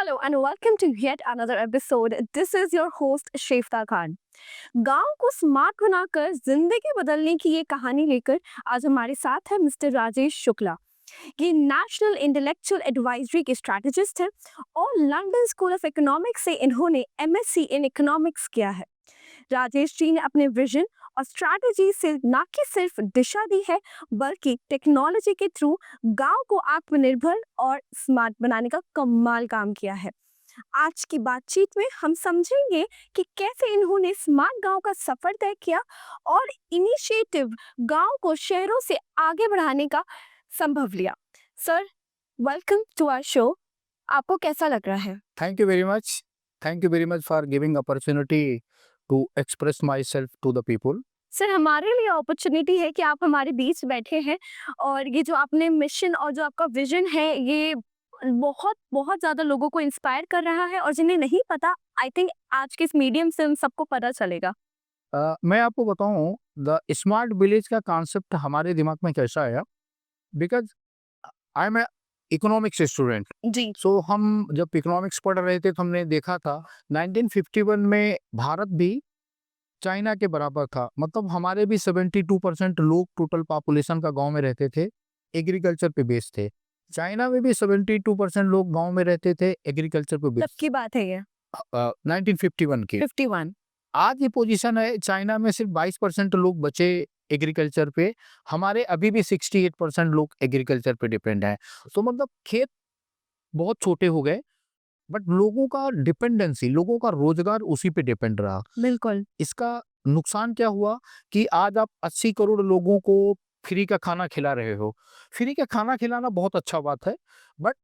Hello and welcome to yet another episode. This is your host Shefta Khan. गांव को smart बनाकर जिंदगी बदलने की ये कहानी लेकर आज हमारे साथ है मिस्टर राजेश शुक्ला। ये नेशनल इंटेलेक्चुअल एडवाइजरी के स्ट्रैटेजिस्ट हैं और लंदन स्कूल ऑफ इकोनॉमिक्स से इन्होंने एमएससी इन इकोनॉमिक्स किया है। राजेश जी ने अपने विजन और स्ट्रैटेजी से न कि सिर्फ दिशा दी है बल्कि टेक्नोलॉजी के थ्रू गांव को आत्मनिर्भर और स्मार्ट बनाने का कमाल काम किया है। आज की बातचीत में हम समझेंगे कि कैसे इन्होंने स्मार्ट गांव का सफर तय किया और इनिशिएटिव गांव को शहरों से आगे बढ़ाने का संभव लिया। Sir, welcome to our show. आपको कैसा लग रहा है? Thank you very much. Thank you very much for giving opportunity to express myself to the people. Sir, हमारे लिए अपॉर्चुनिटी है कि आप हमारे बीच बैठे हैं और ये जो आपने मिशन और जो आपका विजन है ये बहुत बहुत ज़्यादा लोगों को इंस्पायर कर रहा है और जिन्हें नहीं पता, आई थिंक आज के इस मीडियम से उन सबको पता चलेगा। मैं आपको बताऊं द स्मार्ट विलेज का कॉन्सेप्ट हमारे दिमाग में कैसा आया, because I am economics student. जी। सो हम जब इकोनॉमिक्स पढ़ रहे थे तो हमने देखा था 1951 में भारत भी चाइना के बराबर था। मतलब हमारे भी 72% लोग टोटल पॉपुलेशन का गांव में रहते थे, एग्रीकल्चर पे बेस थे। चाइना में भी 72% लोग गांव में रहते थे, एग्रीकल्चर पे तब बेस। की बात है ये 1951 की। 51। आज ये पोजीशन है, चाइना में सिर्फ 22% लोग बचे एग्रीकल्चर पे, हमारे अभी भी 68% लोग एग्रीकल्चर पे डिपेंड हैं। तो मतलब खेत बहुत छोटे हो गए, बट लोगों का डिपेंडेंसी, लोगों का रोजगार उसी पे डिपेंड रहा। बिल्कुल। इसका नुकसान क्या हुआ कि आज आप 80 करोड़ लोगों को फ्री का खाना खिला रहे हो। फ्री का खाना खिलाना बहुत अच्छा बात है, बट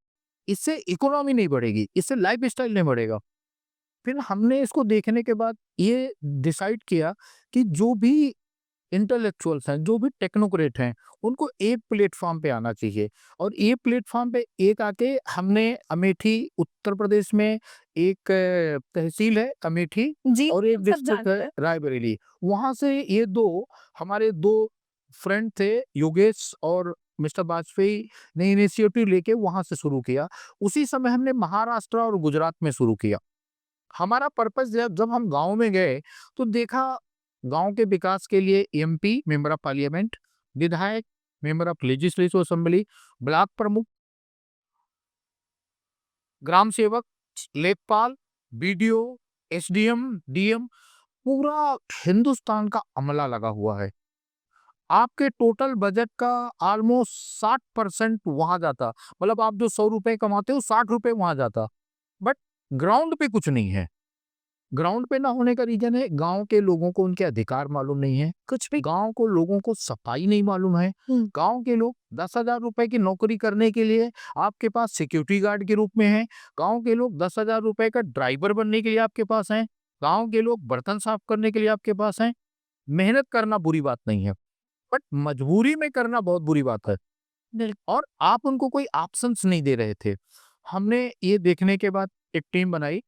इससे इकोनॉमी नहीं बढ़ेगी, इससे लाइफस्टाइल नहीं बढ़ेगा। फिर हमने इसको देखने के बाद ये डिसाइड किया कि जो भी इंटेलेक्चुअल्स हैं, जो भी टेक्नोक्रेट हैं, उनको एक प्लेटफॉर्म पे आना चाहिए। और ये प्लेटफॉर्म पे एक आके हमने अमेठी, उत्तर प्रदेश में एक तहसील है अमेठी जी, और एक सब डिस्ट्रिक्ट जानते है हैं। रायबरेली। वहां से ये हमारे दो फ्रेंड थे, योगेश और मिस्टर वाजपेयी ने इनिशिएटिव लेके वहां से शुरू किया। उसी समय हमने महाराष्ट्र और गुजरात में शुरू किया। हमारा पर्पस जब जब हम गांव में गए तो देखा गांव के विकास के लिए एमपी, मेंबर ऑफ पार्लियामेंट, विधायक, member of legislative assembly, block प्रमुख, ग्राम सेवक, लेखपाल, बीडीओ, एसडीएम, डीएम, पूरा हिंदुस्तान का अमला लगा हुआ है। आपके टोटल बजट का ऑलमोस्ट 60% वहां जाता। मतलब आप जो 100 रुपए कमाते हो, 60 रुपए वहां जाता। बट ग्राउंड पे कुछ नहीं है। ग्राउंड पे ना होने का रीजन है गांव के लोगों को उनके अधिकार मालूम नहीं है, कुछ भी। गांव को लोगों को सफाई नहीं मालूम है। गांव के लोग 10,000 रुपए की नौकरी करने के लिए आपके पास सिक्योरिटी गार्ड के रूप में हैं। गांव के लोग 10,000 रुपए का ड्राइवर बनने के लिए आपके पास हैं। गांव के लोग बर्तन साफ करने के लिए आपके पास हैं। मेहनत करना बुरी बात नहीं है, बट मजबूरी में करना बहुत बुरी बात है। बिल्कुल। और आप उनको कोई ऑप्शंस नहीं दे रहे थे। हमने ये देखने के बाद एक टीम बनाई,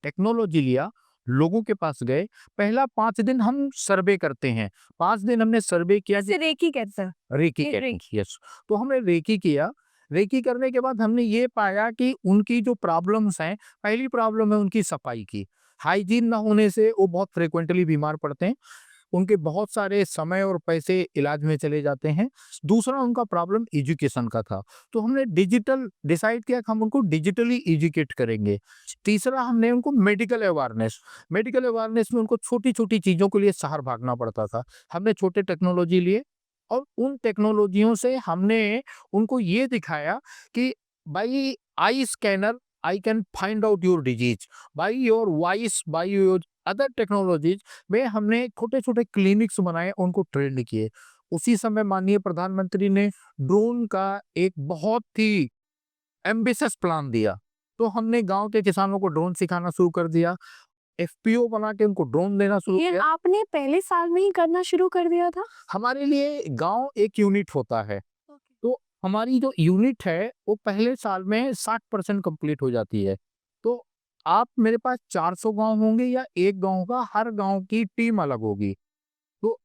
टेक्नोलॉजी लिया, लोगों के पास गए। पहला 5 दिन हम सर्वे करते हैं। 5 दिन हमने सर्वे किया। जैसे रेकी कैसा? रेकी ये टेक्निक, रेकी। यस। तो हमने रेकी किया। रेकी करने के बाद हमने ये पाया कि उनकी जो प्रॉब्लम्स हैं, पहली प्रॉब्लम है उनकी सफाई की। हाइजीन ना होने से वो बहुत फ्रिक्वेंटली बीमार पड़ते हैं। उनके बहुत सारे समय और पैसे इलाज में चले जाते हैं। दूसरा उनका प्रॉब्लम एजुकेशन का था। तो हमने डिजिटल डिसाइड किया कि हम उनको डिजिटली एजुकेट करेंगे। तीसरा हमने उनको मेडिकल अवेयरनेस में उनको छोटी-छोटी चीज़ों के लिए शहर भागना पड़ता था। हमने छोटे टेक्नोलॉजी लिए और उन टेक्नोलॉजियों से हमने उनको ये दिखाया कि by I scanner I can find out your disease, by your voice, by your other technologies में हमने छोटे-छोटे क्लिनिक्स बनाए, उनको ट्रेंड किए। उसी समय माननीय प्रधानमंत्री ने ड्रोन का एक बहुत ही एम्बिशियस प्लान दिया। तो हमने गाँव के किसानों को ड्रोन सिखाना शुरू कर दिया। एफपीओ बना के उनको ड्रोन देना शुरू ये किया। आपने पहले साल में ही करना शुरू कर दिया था? हमारे लिए गाँव एक यूनिट होता है। तो हमारी जो यूनिट है वो पहले साल में 60% कंप्लीट हो जाती है। तो आप मेरे पास 400 गांव होंगे या एक गांव का, हर गांव की टीम अलग होगी। तो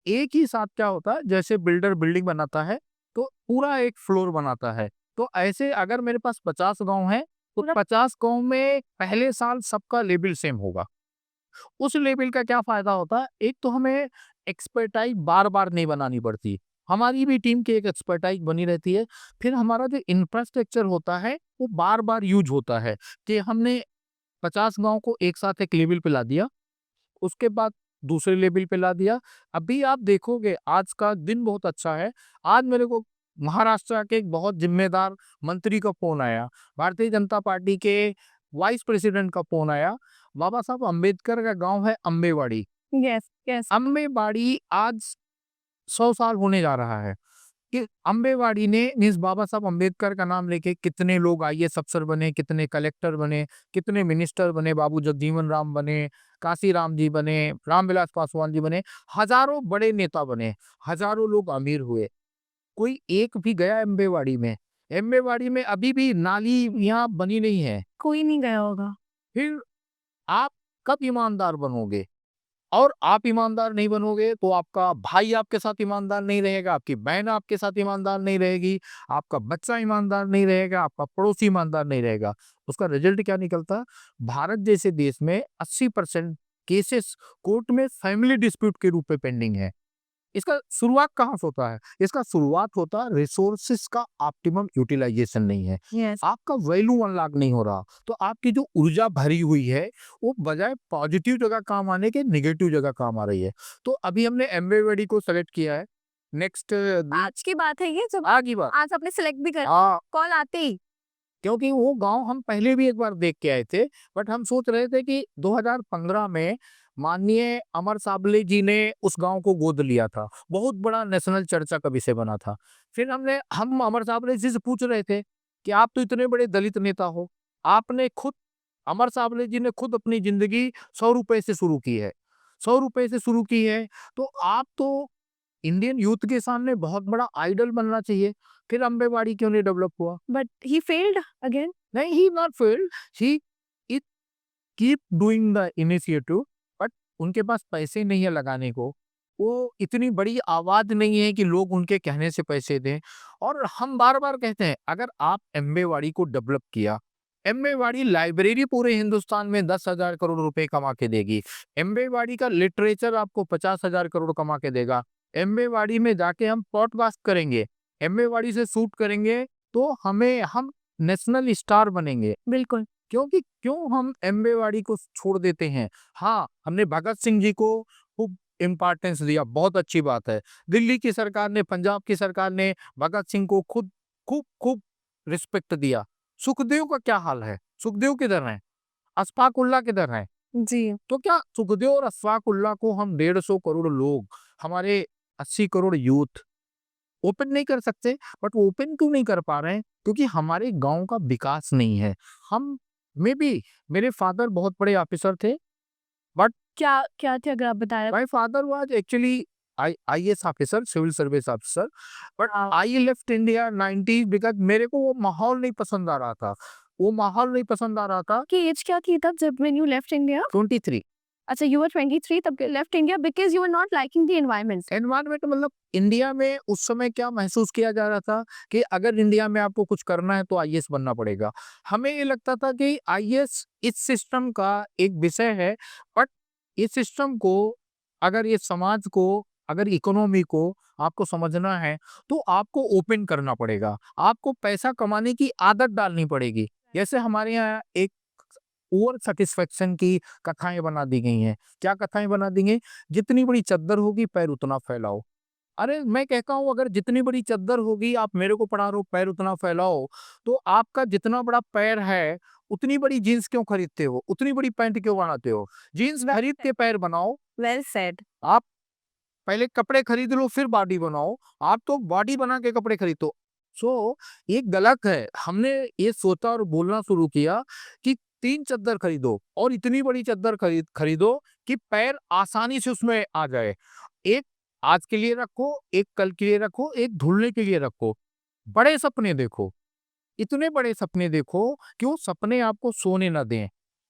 एक ही साथ क्या होता है, जैसे बिल्डर बिल्डिंग बनाता है तो पूरा एक फ्लोर बनाता है। तो ऐसे अगर मेरे पास 50 गांव हैं तो 50 गाँव में पहले साल सबका लेवल सेम होगा। उस लेवल का क्या फ़ायदा होता है, एक तो हमें एक्सपर्टाइज़ बार-बार नहीं बनानी पड़ती। हमारी भी टीम की एक एक्सपर्टाइज़ बनी रहती है। फिर हमारा जो इंफ्रास्ट्रक्चर होता है, वो बार-बार यूज़ होता है कि हमने 50 गाँव को एक साथ एक लेवल पे ला दिया, उसके बाद दूसरे लेवल पे ला दिया। अभी आप देखोगे आज का दिन बहुत अच्छा है। आज मेरे को महाराष्ट्र के एक बहुत ज़िम्मेदार मंत्री का फ़ोन आया, भारतीय जनता पार्टी के वाइस प्रेसिडेंट का फ़ोन आया। बाबा साहब अम्बेडकर का गाँव है अम्बेवाड़ी। Yes, yes. अम्बेवाड़ी आज 100 साल होने जा रहा है कि अम्बेवाड़ी ने मीन्स बाबा साहब अम्बेडकर का नाम लेके कितने लोग आईएएस अफ़सर बने, कितने कलेक्टर बने, कितने मिनिस्टर बने, बाबू जगजीवन राम बने, काशीराम जी बने, रामविलास पासवान जी बने, हज़ारों बड़े नेता बने, हज़ारों लोग अमीर हुए। कोई एक भी गया अम्बेवाड़ी में? अम्बेवाड़ी में अभी भी नाली यहाँ बनी नहीं है। कोई नहीं गया होगा। फिर आप कब ईमानदार बनोगे? और आप ईमानदार नहीं बनोगे तो आपका भाई आपके साथ ईमानदार नहीं रहेगा, आपकी बहन आपके साथ ईमानदार नहीं रहेगी, आपका बच्चा ईमानदार नहीं रहेगा, आपका पड़ोसी ईमानदार नहीं रहेगा। उसका रिजल्ट क्या निकलता? भारत जैसे देश में 80% केसेस कोर्ट में फैमिली डिस्प्यूट के रूप में पेंडिंग है। इसका शुरुआत कहाँ से होता है? इसका शुरुआत होता है रिसोर्सेस का ऑप्टिमम यूटिलाइजेशन नहीं है। यस। आपका वैल्यू अनलॉक नहीं हो रहा, तो आपकी जो ऊर्जा भरी हुई है, वो बजाय पॉजिटिव जगह काम आने के नेगेटिव जगह काम आ रही है। तो अभी हमने एम्बेवेडी को सेलेक्ट किया है। नेक्स्ट आज की बात है ये जब आगे बात आज आपने सेलेक्ट भी कर हाँ, कॉल आते ही। क्योंकि वो गाँव हम पहले भी एक बार देख के आए थे, बट हम सोच रहे थे कि 2015 में माननीय अमर साबले जी ने उस गाँव को गोद लिया था। बहुत बड़ा नेशनल चर्चा का विषय बना था। फिर हम अमर साबले जी से पूछ रहे थे कि आप तो इतने बड़े दलित नेता हो, आपने खुद अमर साबले जी ने खुद अपनी ज़िंदगी ₹100 से शुरू की है। ₹100 से शुरू की है, तो आप तो इंडियन यूथ के सामने बहुत बड़ा आइडल बनना चाहिए। फिर अम्बेवाड़ी क्यों नहीं डेवलप हुआ? But he failed again. नहीं, he not failed. He it keep doing the initiative, but उनके पास पैसे नहीं है लगाने को। वो इतनी बड़ी आवाज़ नहीं है कि लोग उनके कहने से पैसे दें। और हम बार-बार कहते हैं, अगर आप एम्बेवाड़ी को डेवलप किया, एम्बेवाड़ी लाइब्रेरी पूरे हिंदुस्तान में 10,000 करोड़ रुपए कमा के देगी। एम्बेवाड़ी का लिटरेचर आपको 50,000 करोड़ कमा के देगा। एम्बेवाड़ी में जाके हम पॉडकास्ट करेंगे, एम्बेवाड़ी से शूट करेंगे, तो हम नेशनल स्टार बनेंगे। बिल्कुल। क्योंकि क्यों हम एम्बेवाड़ी को छोड़ देते हैं? हाँ, हमने भगत सिंह जी को खूब इम्पोर्टेंस दिया, बहुत अच्छी बात है। दिल्ली की सरकार ने, पंजाब की सरकार ने भगत सिंह को खूब रिस्पेक्ट दिया। सुखदेव का क्या हाल है? सुखदेव किधर हैं? अशफाक उल्लाह किधर हैं? जी। तो क्या सुखदेव और अशफाक उल्लाह को हम 150 करोड़ लोग, हमारे 80 करोड़ यूथ ओपन नहीं कर सकते? बट वो ओपन क्यों नहीं कर पा रहे हैं? क्योंकि हमारे गाँव का विकास नहीं है। हम मे बी मेरे फादर बहुत बड़े ऑफिसर थे, बट क्या क्या थे अगर आप बता रहे? My father was actually IAS officer, civil service officer, but हाँ। I left India 90s because मेरे को वो माहौल नहीं पसंद आ रहा था। वो माहौल नहीं पसंद आ रहा था। आपकी एज क्या थी तब जब व्हेन यू लेफ्ट इंडिया? 23 अच्छा, यू वर 23 तब left India because you were not liking the environment. Environment मतलब इंडिया में उस समय क्या महसूस किया जा रहा था कि अगर इंडिया में आपको कुछ करना है तो आईएएस बनना पड़ेगा। हमें ये लगता था कि आईएएस इस सिस्टम का एक विषय है, बट इस सिस्टम को, अगर ये समाज को, अगर इकोनॉमी को आपको समझना है, तो आपको ओपन करना पड़ेगा। आपको पैसा कमाने की आदत डालनी पड़ेगी। जैसे हमारे यहाँ एक ओवर सैटिस्फैक्शन की कथाएँ बना दी गई हैं। क्या कथाएँ बना दी गई? जितनी बड़ी चद्दर होगी पैर उतना फैलाओ। अरे मैं कहता हूँ, अगर जितनी बड़ी चद्दर होगी, आप मेरे को पढ़ा रहे हो पैर उतना फैलाओ, तो आपका जितना बड़ा पैर है, उतनी बड़ी जीन्स क्यों खरीदते हो? उतनी बड़ी पैंट क्यों बनाते हो? जीन्स खरीद के पैर बनाओ। Well said. आप पहले कपड़े खरीद लो फिर बॉडी बनाओ। आप तो बॉडी बना के कपड़े खरीदो। सो ये गलत है। हमने ये सोचा और बोलना शुरू किया कि 3 चद्दर खरीदो और इतनी बड़ी चद्दर खरीदो कि पैर आसानी से उसमें आ जाए। एक आज के लिए रखो, एक कल के लिए रखो, एक धुलने के लिए रखो। बड़े सपने देखो। इतने बड़े सपने देखो कि वो सपने आपको सोने ना दें।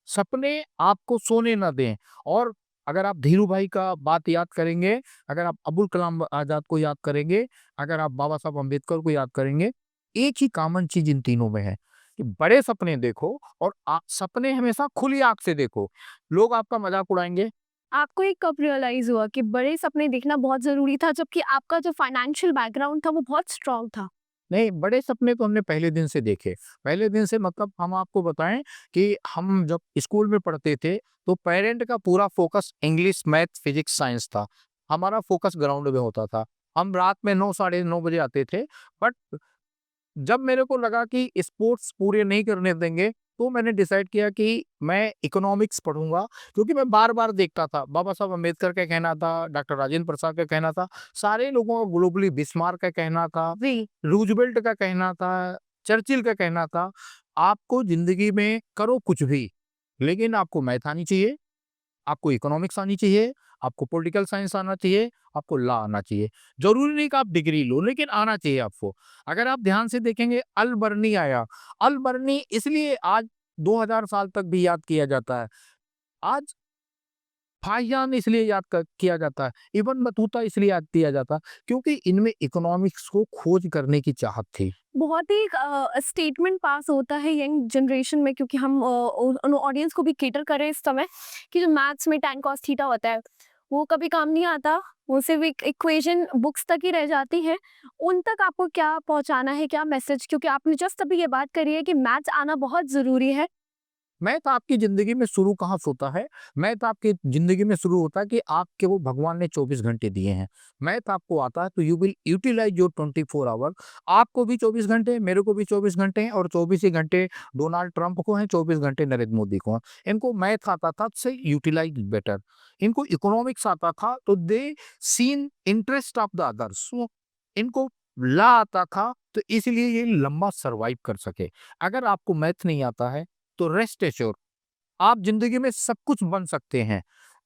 सपने आपको सोने ना दें। और अगर आप धीरू भाई का बात याद करेंगे, अगर आप अबुल कलाम आज़ाद को याद करेंगे, अगर आप बाबा साहब अम्बेडकर को याद करेंगे, एक ही कॉमन चीज़ इन तीनों में है कि बड़े सपने देखो और सपने हमेशा खुली आँख से देखो। लोग आपका मज़ाक उड़ाएँगे। आपको ये कब रियलाइज़ हुआ कि बड़े सपने देखना बहुत ज़रूरी था, जबकि आपका जो फाइनेंशियल बैकग्राउंड था वो बहुत स्ट्रॉन्ग था? नहीं, बड़े सपने तो हमने पहले दिन से देखे। पहले दिन से मतलब हम आपको बताएँ कि हम जब स्कूल में पढ़ते थे, तो पेरेंट का पूरा focus English, math, physics, science था। हमारा फ़ोकस ग्राउंड में होता था। हम रात में 9 साढ़े 9 बजे आते थे, बट जब मेरे को लगा कि स्पोर्ट्स पूरे नहीं करने देंगे, तो मैंने डिसाइड किया कि मैं इकोनॉमिक्स पढ़ूँगा, क्योंकि मैं बार-बार देखता था, बाबा साहब अम्बेडकर का कहना था, डॉक्टर राजेंद्र प्रसाद का कहना था, सारे लोगों का ग्लोबली बिस्मार्क का कहना था, जी। रूज़वेल्ट का कहना था, चर्चिल का कहना था, आपको ज़िंदगी में करो कुछ भी, लेकिन आपको मैथ आनी चाहिए, आपको इकोनॉमिक्स आनी चाहिए, आपको पॉलिटिकल साइंस आना चाहिए, आपको लॉ आना चाहिए। ज़रूरी नहीं कि आप डिग्री लो, लेकिन आना चाहिए आपको। अगर आप ध्यान से देखेंगे अल बर्नी आया, अल बर्नी इसलिए आज 2000 साल तक भी याद किया जाता है। आज फाहियान इसलिए याद किया जाता है, इब्न बतूता इसलिए याद किया जाता है, क्योंकि इनमें इकोनॉमिक्स को खोज करने की चाहत थी। बहुत ही स्टेटमेंट पास होता है यंग जनरेशन में, क्योंकि हम उन ऑडियंस को भी कैटर करें इस समय कि जो मैथ्स में tan cos थीटा होता है वो कभी काम नहीं आता, वो सिर्फ एक इक्वेशन बुक्स तक ही रह जाती है। उन तक आपको क्या पहुंचाना है, क्या मैसेज, क्योंकि आपने जस्ट अभी ये बात करी है कि मैथ्स आना बहुत ज़रूरी है। मैथ आपकी ज़िंदगी में शुरू कहाँ से होता है? मैथ आपकी ज़िंदगी में शुरू होता है कि आपके वो भगवान ने 24 घंटे दिए हैं। मैथ आपको आता है तो you will utilize your 24 hour. आपको भी 24 घंटे, मेरे को भी 24 घंटे हैं और 24 ही घंटे डोनाल्ड ट्रंप को हैं, 24 घंटे नरेंद्र मोदी को हैं। इनको मैथ आता था से यूटिलाइज़ बेटर। इनको इकोनॉमिक्स आता था तो they seen interest of the others. So इनको लॉ आता था तो इसलिए ये लंबा सर्वाइव कर सके। अगर आपको मैथ नहीं आता है तो रेस्ट एश्योर आप ज़िंदगी में सब कुछ बन सकते हैं,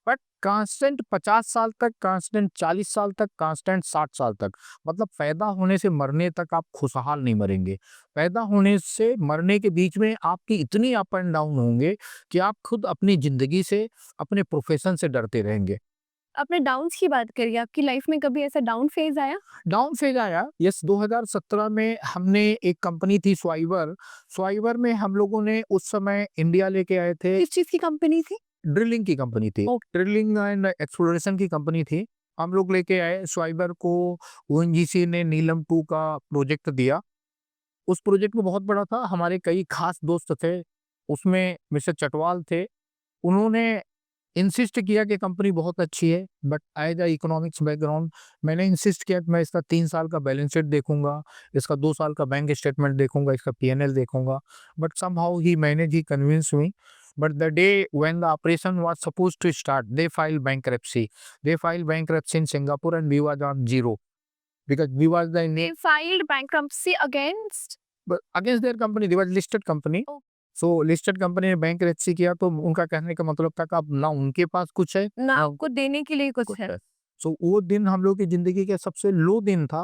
बट कांस्टेंट 50 साल तक, कांस्टेंट 40 साल तक, कांस्टेंट 60 साल तक, मतलब पैदा होने से मरने तक आप खुशहाल नहीं मरेंगे। पैदा होने से मरने के बीच में आपकी इतनी अप एंड डाउन होंगे कि आप खुद अपनी ज़िंदगी से, अपने प्रोफ़ेशन से डरते रहेंगे। आपने डाउन्स की बात करी, आपकी लाइफ में कभी ऐसा डाउन फेज आया? डाउन फेज आया, यस 2017 में हमने एक कंपनी थी स्वाइवर, स्वाइवर में हम लोगों ने उस समय इंडिया लेके आए थे। किस चीज़ की कंपनी थी? ड्रिलिंग की कंपनी थी। ड्रिलिंग एंड एक्सप्लोरेशन की कंपनी थी। हम लोग लेके आए स्वाइबर को, ओएनजीसी ने नीलम 2 का प्रोजेक्ट दिया। उस प्रोजेक्ट में बहुत बड़ा था, हमारे कई खास दोस्त थे, उसमें मिस्टर चटवाल थे। उन्होंने इंसिस्ट किया कि कंपनी बहुत अच्छी है, but as a economics background मैंने इंसिस्ट किया कि मैं इसका 3 साल का बैलेंस शीट देखूँगा, इसका 2 साल का बैंक स्टेटमेंट देखूँगा, इसका पीएनएल देखूँगा। But somehow he manage, he convinced me. But the day when the operation was supposed to start, they filed bankruptcy. They filed bankruptcy in Singapore and we was on zero because we was the They filed bankruptcy against? against their company. They was listed company. Oh. So listed company ने bankruptcy किया तो उनका कहने का मतलब था कि अब ना उनके पास कुछ है ना ना आपको देने के लिए कुछ कुछ है। है। सो वो दिन हम लोग की जिंदगी का सबसे लो दिन था।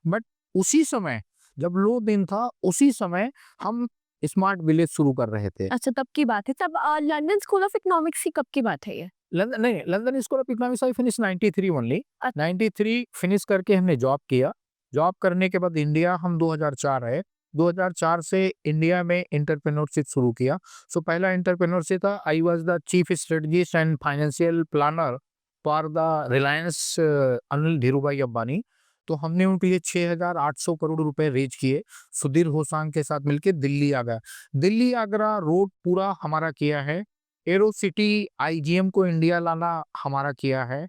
बट उसी समय जब लो दिन था उसी समय हम स्मार्ट विलेज शुरू कर रहे थे। अच्छा, तब की बात है। तब लंदन स्कूल ऑफ इकोनॉमिक्स की कब की बात है ये? लंदन नहीं, London school of economics I finish 93 only. A 93 finish करके हमने जॉब किया। जॉब करने के बाद इंडिया हम 2004 आए। 2004 से इंडिया में एंटरप्रेन्योरशिप शुरू किया। सो पहला एंटरप्रेन्योरशिप था, I was the chief strategist and financial planner for the Reliance Anil Dhirubhai Ambani. तो हमने उनके लिए 6,800 करोड़ रुपए रेज़ किए। सुधीर होसांग के साथ मिलके दिल्ली आ गया। दिल्ली आगरा रोड पूरा हमारा किया है। एरो सिटी आईजीएम को इंडिया लाना हमारा किया है।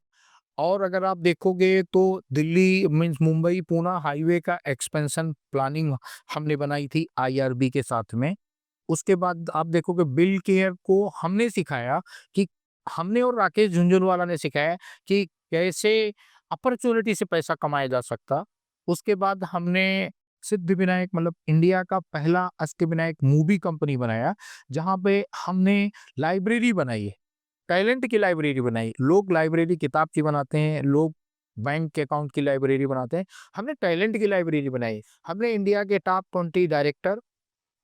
और अगर आप देखोगे तो दिल्ली मीन्स मुंबई पुणे हाईवे का एक्सपेंशन प्लानिंग हमने बनाई थी आईआरबी के साथ में। उसके बाद आप देखोगे बिल केयर को हमने सिखाया कि हमने और राकेश झुनझुनवाला ने सिखाया कि कैसे अपॉर्चुनिटी से पैसा कमाया जा सकता। उसके बाद हमने सिद्धिविनायक मतलब इंडिया का पहला अष्टविनायक मूवी कंपनी बनाया, जहाँ पे हमने लाइब्रेरी बनाई है, टैलेंट की लाइब्रेरी बनाई। लोग लाइब्रेरी किताब की बनाते हैं, लोग बैंक के अकाउंट की लाइब्रेरी बनाते हैं, हमने टैलेंट की लाइब्रेरी बनाई। हमने इंडिया के top 20 director,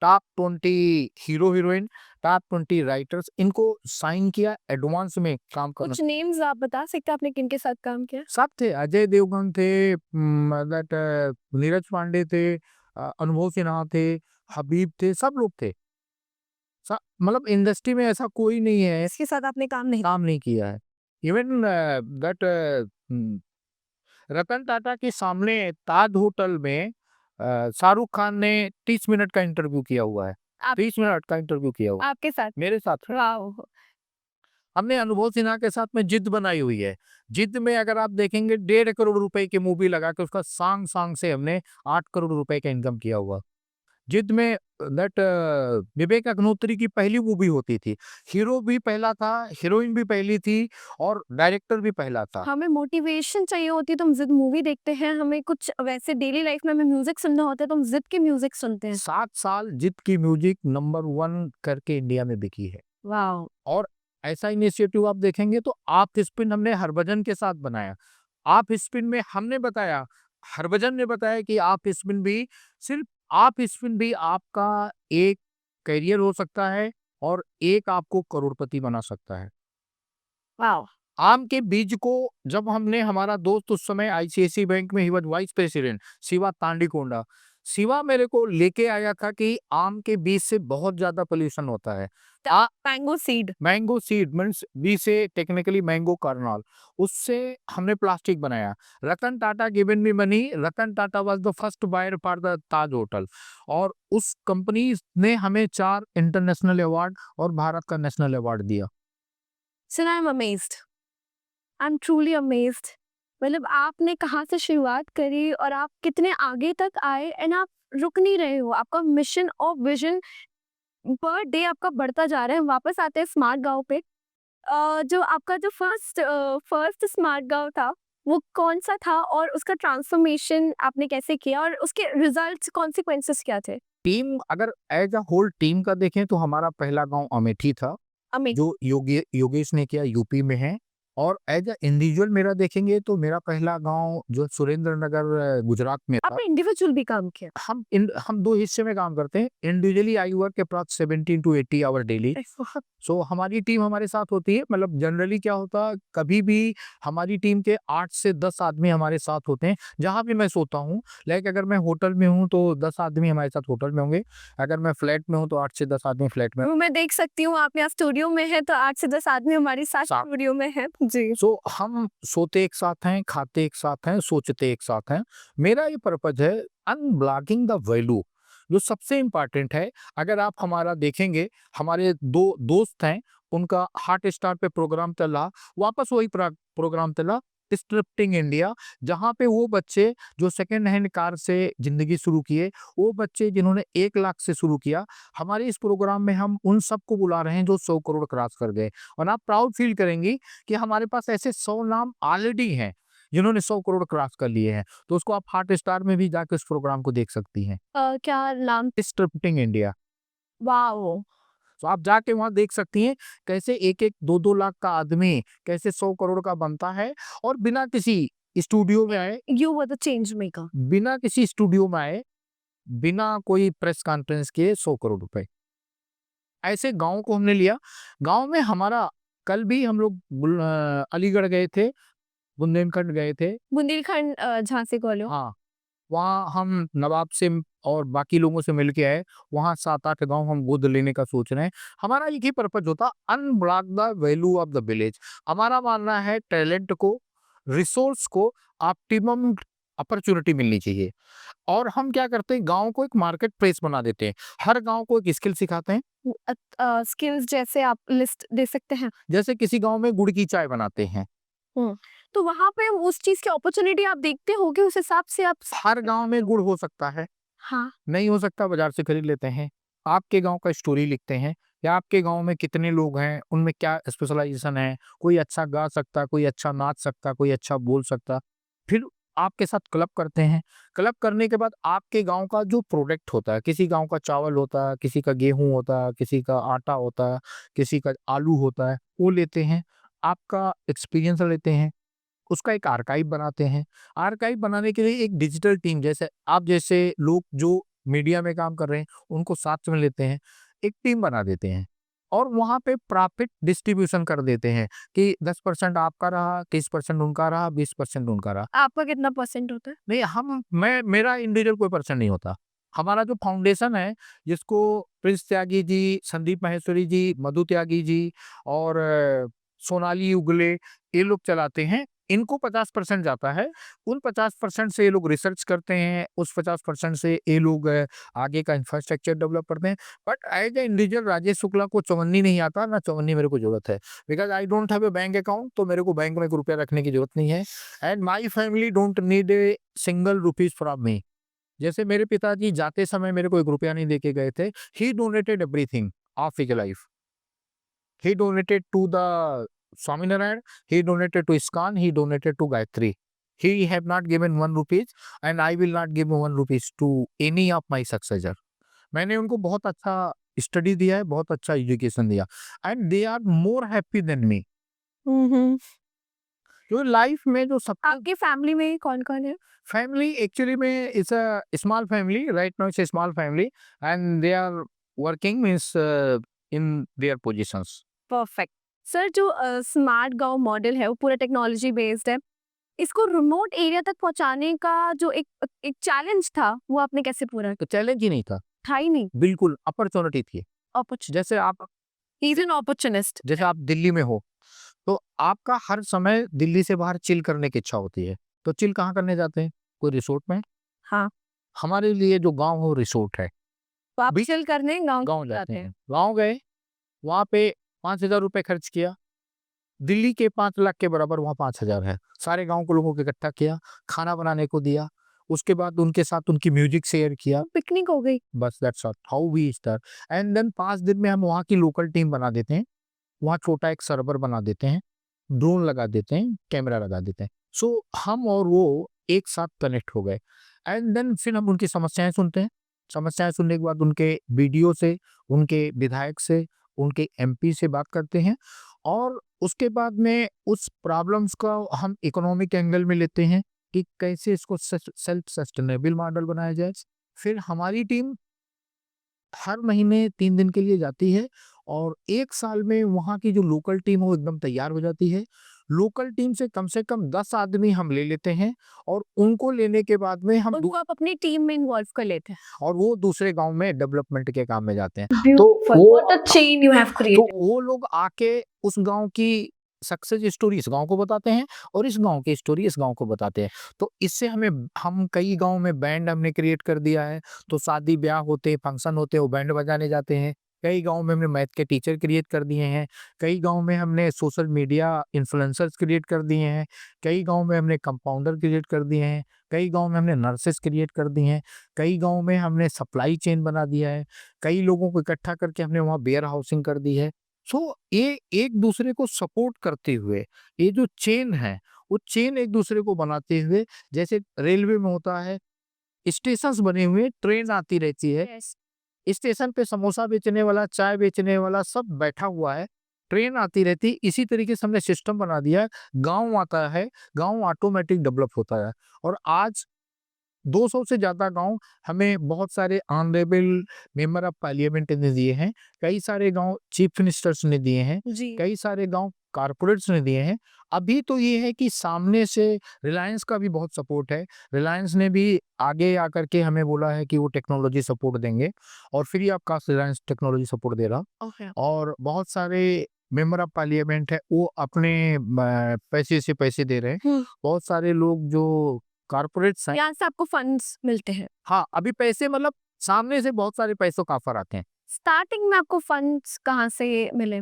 top 20 hero heroine, top 20 writers, इनको साइन किया, एडवांस में काम करना। कुछ नेम्स आप बता सकते हैं आपने किनके साथ काम किया? सब थे, अजय देवगन थे, दैट नीरज पांडे थे, अनुभव सिन्हा थे, हबीब थे, सब लोग थे। मतलब इंडस्ट्री में ऐसा कोई नहीं है इसके साथ आपने काम नहीं किया है। इवन दैट रतन टाटा के सामने ताज होटल में शाहरुख खान ने 30 मिनट का इंटरव्यू किया हुआ है। आप 30 मिनट का इंटरव्यू किया हुआ आपके साथ? मेरे साथ। वाओ! हमने अनुभव सिन्हा के साथ में जिद बनाई हुई है। जिद में अगर आप देखेंगे 1.5 करोड़ रुपए की मूवी लगा के उसका सांग से हमने 8 करोड़ रुपए का इनकम किया हुआ। जिद में दैट विवेक अग्निहोत्री की पहली मूवी होती थी। हीरो भी पहला था, हीरोइन भी पहली थी और डायरेक्टर भी पहला था। हमें मोटिवेशन चाहिए होती है तो हम ज़िद मूवी देखते हैं, हमें कुछ वैसे डेली लाइफ में हमें म्यूज़िक सुनना होता है तो हम ज़िद की म्यूज़िक सुनते हैं। 7 साल जिद की म्यूजिक नंबर 1 करके इंडिया में बिकी है। वाओ! और ऐसा इनिशिएटिव आप देखेंगे तो आप स्पिन हमने हरभजन के साथ बनाया। आप स्पिन में हमने बताया, हरभजन ने बताया कि आप स्पिन भी सिर्फ आप स्पिन भी आपका एक करियर हो सकता है और एक आपको करोड़पति बना सकता है। वाओ! आम के बीज को जब हमने हमारा दोस्त उस समय आईसीआईसीआई बैंक में ही was vice president Shiva Tandikonda, Shiva मेरे को लेके आया था कि आम के बीज से बहुत ज्यादा पोल्यूशन होता है। Mango seed. Mango seed means बी से टेक्निकली मैंगो कर्नल, उससे हमने प्लास्टिक बनाया। Ratan Tata given me money, Ratan Tata was the first buyer for the Taj hotel और उस कंपनी ने हमें 4 इंटरनेशनल अवार्ड और भारत का नेशनल अवार्ड दिया। So I am amazed. I am truly amazed. मतलब आपने कहाँ से शुरुआत करी और आप कितने आगे तक आए एंड आप रुक नहीं रहे हो। आपका मिशन और विज़न पर डे आपका बढ़ता जा रहा है। हम वापस आते हैं स्मार्ट गाँव पे। जो आपका जो फर्स्ट स्मार्ट गाँव था, वो कौन-सा था और उसका ट्रांसफॉर्मेशन आपने कैसे किया और उसके रिजल्ट्स कॉन्सिक्वेंसेस क्या थे? टीम अगर एज अ होल टीम का देखें तो हमारा पहला गांव अमेठी था अमेज़िंग। जो योगेश ने किया, यूपी में है। और एज अ इंडिविजुअल मेरा देखेंगे तो मेरा पहला गांव जो सुरेंद्र नगर गुजरात में था। आपने इंडिविजुअल भी काम किया? हम 2 हिस्से में काम करते हैं। Individually I work approx 17 to 80 hour daily. बहुत। सो हमारी टीम हमारे साथ होती है। मतलब जनरली क्या होता है, कभी भी हमारी टीम के 8 से 10 आदमी हमारे साथ होते हैं, जहाँ भी मैं सोता हूँ। लाइक अगर मैं होटल में हूँ तो 10 आदमी हमारे साथ होटल में होंगे। अगर मैं फ्लैट में हूँ तो 8 से 10 आदमी फ्लैट में वो मैं देख सकती हूँ आप यहाँ स्टूडियो में हैं तो 8 से 10 आदमी हमारे साथ साथ। स्टूडियो में हैं। जी। सो हम सोते एक साथ हैं, खाते एक साथ हैं, सोचते एक साथ हैं। मेरा ये पर्पज है अनब्लॉकिंग द वैल्यू, जो सबसे इम्पोर्टेंट है। अगर आप हमारा देखेंगे, हमारे 2 दोस्त हैं, उनका हॉट स्टार पे प्रोग्राम चला, वापस वही प्रोग्राम चला डिस्टरप्टिंग इंडिया, जहाँ पे वो बच्चे जो सेकंड हैंड कार से जिंदगी शुरू किए, वो बच्चे जिन्होंने 1 लाख से शुरू किया, हमारे इस प्रोग्राम में हम उन सबको बुला रहे हैं जो 100 करोड़ क्रॉस कर गए। और आप प्राउड फील करेंगी कि हमारे पास ऐसे 100 नाम ऑलरेडी हैं जिन्होंने 100 करोड़ क्रॉस कर लिए हैं। तो उसको आप हॉट स्टार में भी जाकर इस प्रोग्राम को देख सकती हैं। क्या नाम? डिस्टरप्टिंग इंडिया। वाओ! तो आप जाके वहाँ देख सकती हैं कैसे 1-1, 2-2 लाख का आदमी कैसे 100 करोड़ का बनता है और बिना किसी स्टूडियो में आए, you were the change maker. बिना किसी स्टूडियो में आए, बिना कोई प्रेस कॉन्फ्रेंस के 100 करोड़ रुपए। ऐसे गाँव को हमने लिया। गाँव में हमारा कल भी हम लोग अलीगढ़ गए थे, बुंदेलखंड गए थे। बुंदेलखंड झांसी कॉलों। हाँ, वहाँ हम नवाब से और बाकी लोगों से मिल के आए। वहाँ 7-8 गाँव हम गोद लेने का सोच रहे हैं। हमारा एक ही पर्पज़ होता, unblock the value of the village. हमारा मानना है टैलेंट को, रिसोर्स को ऑप्टिमम अपॉर्च्युनिटी मिलनी चाहिए। और हम क्या करते हैं, गाँव को एक मार्केट प्लेस बना देते हैं। हर गाँव को एक स्किल सिखाते हैं। स्किल्स जैसे आप लिस्ट दे सकते हैं? जैसे किसी गाँव में गुड़ की चाय बनाते हैं। हुँ। तो वहाँ पे उस चीज़ की अपॉर्च्युनिटी आप देखते होगे, उस हिसाब से आप हर गाँव में गुड़ हो सकता है। हाँ। नहीं हो सकता, बाजार से खरीद लेते हैं। आपके गाँव का स्टोरी लिखते हैं या आपके गाँव में कितने लोग हैं, उनमें क्या स्पेशलाइजेशन है, कोई अच्छा गा सकता, कोई अच्छा नाच सकता, कोई अच्छा बोल सकता। फिर आपके साथ क्लब करते हैं। क्लब करने के बाद आपके गाँव का जो प्रोडक्ट होता है, किसी गाँव का चावल होता है, किसी का गेहूँ होता है, किसी का आटा होता है, किसी का आलू होता है, वो लेते हैं। आपका एक्सपीरियंस लेते हैं, उसका एक आर्काइव बनाते हैं। आर्काइव बनाने के लिए एक डिजिटल टीम, जैसे आप जैसे लोग जो मीडिया में काम कर रहे हैं, उनको साथ में लेते हैं, एक टीम बना देते हैं और वहाँ पे प्रॉफिट डिस्ट्रीब्यूशन कर देते हैं कि 10% आपका रहा, 30% उनका रहा, 20% उनका रहा। आपका कितना परसेंट होता है? नहीं, मेरा इंडिविजुअल कोई पर्सन नहीं होता। हमारा जो फाउंडेशन है, जिसको प्रिंस त्यागी जी, संदीप माहेश्वरी जी, मधु त्यागी जी और सोनाली उगले ये लोग चलाते हैं। इनको 50% जाता है। उन 50% से ये लोग रिसर्च करते हैं, उस 50% से ये लोग आगे का इंफ्रास्ट्रक्चर डेवलप करते हैं। But as a individual Rajesh Shukla को चवन्नी नहीं आता, ना चवन्नी मेरे को ज़रूरत है। Because I don't have a bank account, तो मेरे को बैंक में ₹1 रखने की ज़रूरत नहीं है। And my family don't need a single rupees from me. जैसे मेरे पिताजी जाते समय मेरे को ₹1 नहीं देके गए थे। He donated everything of his life. He donated to the Swaminarayan, he donated to ISKCON, he donated to Gayatri. He have not given 1 rupees and I will not give 1 rupees to any of my successor. मैंने उनको बहुत अच्छा study दिया है, बहुत अच्छा education दिया and they are more happy than me. Hmm. जो लाइफ में जो सब आपकी फैमिली में कौन-कौन है? फैमिली एक्चुअली में it's a small family, right now it's a small family and they are working means in their positions. Perfect. Sir जो स्मार्ट गाँव मॉडल है वो पूरा टेक्नोलॉजी बेस्ड है। इसको रिमोट एरिया तक पहुँचाने का जो एक एक चैलेंज था वो आपने कैसे पूरा तो चैलेंज ही नहीं था, था ही नहीं? बिल्कुल अपॉर्चुनिटी थी। अपॉर्चुनिटी जैसे आप ही इज़ एन अपॉर्चुनिस्ट। जैसे आप दिल्ली में हो, तो आपका हर समय दिल्ली से बाहर चिल करने की इच्छा होती है। तो चिल कहाँ करने जाते हैं? कोई रिसोर्ट में। हाँ, हमारे लिए जो गाँव हो रिसोर्ट है। तो आप बी चिल करने गाँव गाँव जाते जाते हैं। हैं। गाँव गए, वहाँ पे ₹5000 खर्च किया। दिल्ली के 5 लाख के बराबर वहाँ 5000 है। सारे गाँव के लोगों को इकट्ठा किया, खाना बनाने को दिया, उसके बाद उनके साथ उनकी म्यूजिक शेयर किया। पिकनिक हो गई। बस that's all how we start and then 5 दिन में हम वहाँ की लोकल टीम बना देते हैं। वहाँ छोटा एक सर्वर बना देते हैं, ड्रोन लगा देते हैं, कैमरा लगा देते हैं। सो हम और वो एक साथ कनेक्ट हो गए एंड देन फिर हम उनकी समस्याएँ सुनते हैं। समस्याएँ सुनने के बाद उनके बीडीओ से, उनके विधायक से, उनके एमपी से बात करते हैं और उसके बाद में उस प्रॉब्लम्स का हम इकोनॉमिक एंगल में लेते हैं कि कैसे इसको सेल्फ सस्टेनेबल मॉडल बनाया जाए। फिर हमारी टीम हर महीने 3 दिन के लिए जाती है और 1 साल में वहाँ की जो लोकल टीम है वो एकदम तैयार हो जाती है। लोकल टीम से कम 10 आदमी हम ले लेते हैं और उनको लेने के बाद में हम उनको आप अपनी टीम में इन्वॉल्व कर लेते हैं। और वो दूसरे गाँव में डेवलपमेंट के काम में जाते हैं। ब्यूटीफुल, वो what a chain you have तो क्रिएटेड। वो लोग आके उस गाँव की सक्सेस स्टोरी इस गाँव को बताते हैं और इस गाँव की स्टोरी इस गाँव को बताते हैं। तो इससे हम कई गाँव में बैंड हमने क्रिएट कर दिया है। तो शादी-ब्याह होते, फंक्शन होते, वो बैंड बजाने जाते हैं। कई गाँव में हमने मैथ के टीचर क्रिएट कर दिए हैं। कई गाँव में हमने सोशल मीडिया इन्फ्लुएंसर्स क्रिएट कर दिए हैं। कई गाँव में हमने कंपाउंडर क्रिएट कर दिए हैं। कई गाँव में हमने नर्सेस क्रिएट कर दी हैं। कई गाँव में हमने सप्लाई चेन बना दिया है। कई लोगों को इकट्ठा करके हमने वहाँ वेयर हाउसिंग कर दी है। सो ये एक दूसरे को सपोर्ट करते हुए ये जो चेन है वो चेन एक दूसरे को बनाते हुए जैसे रेलवे में होता है स्टेशंस बने हुए ट्रेन आती रहती है यस। स्टेशन पे समोसा बेचने वाला चाय बेचने वाला सब बैठा हुआ है ट्रेन आती रहती इसी तरीके से हमने सिस्टम बना दिया है गांव आता है गांव ऑटोमेटिक डेवलप होता है और आज 200 से ज़्यादा गाँव हमें बहुत सारे ऑनरेबल मेंबर ऑफ पार्लियामेंट ने दिए हैं। कई सारे गाँव चीफ मिनिस्टर्स ने दिए हैं। जी। कई सारे गाँव कॉर्पोरेट्स ने दिए हैं। अभी तो ये है कि सामने से रिलायंस का भी बहुत सपोर्ट है। रिलायंस ने भी आगे आकर के हमें बोला है कि वो टेक्नोलॉजी सपोर्ट देंगे और free of cost Reliance technology support दे रहा ओके। और बहुत सारे मेंबर ऑफ पार्लियामेंट है वो अपने पैसे से पैसे दे रहे हैं। हुँ। बहुत सारे लोग जो कॉर्पोरेट्स हैं यहाँ से आपको फंड्स मिलते हैं। हाँ, अभी पैसे मतलब सामने से बहुत सारे पैसों का ऑफर आते हैं। स्टार्टिंग में आपको फंड्स कहाँ से मिले?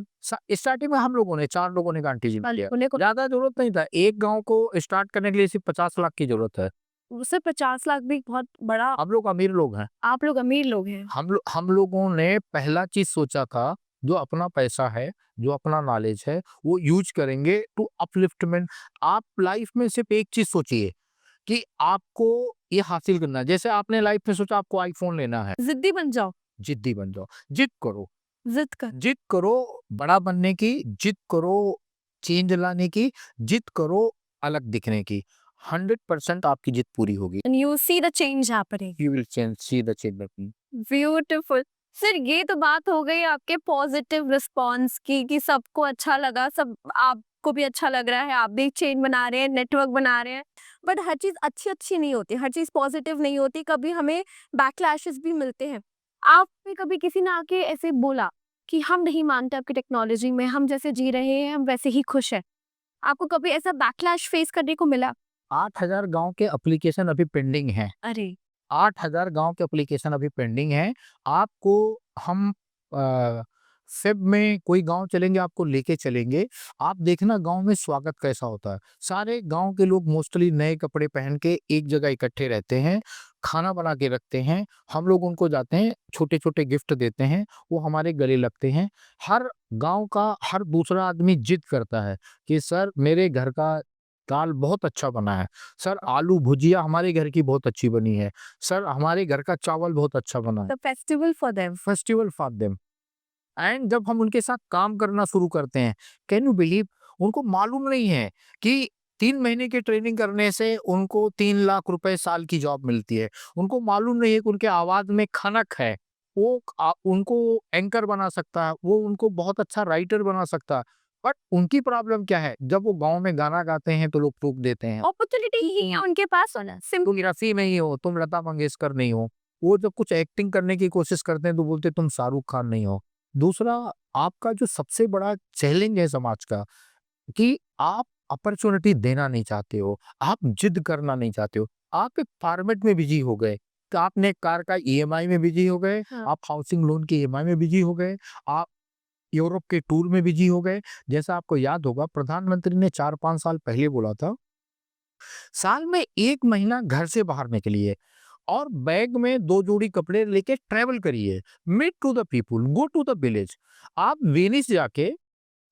स्टार्टिंग में हम लोगों ने 4 लोगों ने गांधी जी में किया। बोले को ज़्यादा ज़रूरत नहीं था। एक गाँव को स्टार्ट करने के लिए सिर्फ 50 लाख की ज़रूरत है। उससे 50 लाख भी बहुत बड़ा। हम लोग अमीर लोग हैं। आप लोग अमीर लोग हैं। हम लोगों ने पहला चीज़ सोचा था, जो अपना पैसा है, जो अपना नॉलेज है, वो यूज़ करेंगे टू अपलिफ्टमेंट। आप लाइफ में सिर्फ एक चीज़ सोचिए कि आपको ये हासिल करना है। जैसे आपने लाइफ में सोचा आपको आईफ़ोन लेना है, ज़िद्दी बन जाओ। जिद्दी बन जाओ, जिद करो। ज़िद कर। जिद करो बड़ा बनने की, जिद करो चेंज लाने की, जिद करो अलग दिखने की। 100% आपकी जिद पूरी होगी। And you see the change happening. You will see the change happening. Beautiful. Sir ये तो बात हो गई आपके पॉजिटिव रिस्पॉन्स की कि सबको अच्छा लगा, सब आप आपको भी अच्छा लग रहा है, आप भी एक चेन बना रहे हैं, नेटवर्क बना रहे हैं, बट हर चीज़ अच्छी-अच्छी नहीं होती, हर चीज़ पॉजिटिव नहीं होती, कभी हमें बैकलैशेस भी मिलते हैं। आप पे कभी किसी ने आके ऐसे बोला कि हम नहीं मानते आपकी टेक्नोलॉजी में, हम जैसे जी रहे हैं, हम वैसे ही खुश हैं। आपको कभी ऐसा बैकलैश फेस करने को मिला? 8,000 गाँव के एप्लीकेशन अभी पेंडिंग हैं। अरे! 8,000 गाँव के एप्लीकेशन अभी पेंडिंग हैं। आपको हम फ़ेब में कोई गाँव चलेंगे, आपको लेके चलेंगे। आप देखना गाँव में स्वागत कैसा होता है। सारे गाँव के लोग मोस्टली नए कपड़े पहन के एक जगह इकट्ठे रहते हैं, खाना बना के रखते हैं। हम लोग उनको जाते हैं, छोटे-छोटे गिफ्ट देते हैं, वो हमारे गले लगते हैं। हर गाँव का हर दूसरा आदमी जिद करता है कि सर मेरे घर का दाल बहुत अच्छा बना है। सर आलू भुजिया हमारे घर की बहुत अच्छी बनी है। सर हमारे घर का चावल बहुत अच्छा बना है। The festival for them. Festival for them. And जब हम उनके साथ काम करना शुरू करते हैं, कैन यू बिलीव, उनको मालूम नहीं है कि 3 महीने की ट्रेनिंग करने से उनको 3 लाख रुपए साल की जॉब मिलती है। उनको मालूम नहीं है कि उनके आवाज़ में खनक है। वो उनको एंकर बना सकता है, वो उनको बहुत अच्छा राइटर बना सकता है। बट उनकी प्रॉब्लम क्या है? जब वो गाँव में गाना गाते हैं तो लोग टोक देते हैं। अपॉर्चुनिटी ही है उनके पास होना, तुम रफ़ी नहीं हो, तुम लता मंगेशकर नहीं हो। वो जब कुछ एक्टिंग करने की कोशिश करते हैं तो बोलते हैं तुम शाहरुख खान नहीं हो। दूसरा, आपका जो सबसे बड़ा चैलेंज है समाज का कि आप अपॉर्चुनिटी देना नहीं चाहते हो, आप जिद करना नहीं चाहते हो। आप एक फॉर्मेट में बिज़ी हो गए, तो आपने कार का ईएमआई में बिज़ी हो गए, हाँ। आप हाउसिंग लोन की ईएमआई में बिज़ी हो गए, आप यूरोप के टूर में बिज़ी हो गए। जैसा आपको याद होगा प्रधानमंत्री ने 4-5 साल पहले बोला था, साल में 1 महीना घर से बाहर निकलिए और बैग में 2 जोड़ी कपड़े लेके ट्रैवल करिए। Meet to the people, go to the village. आप वेनिस जाके,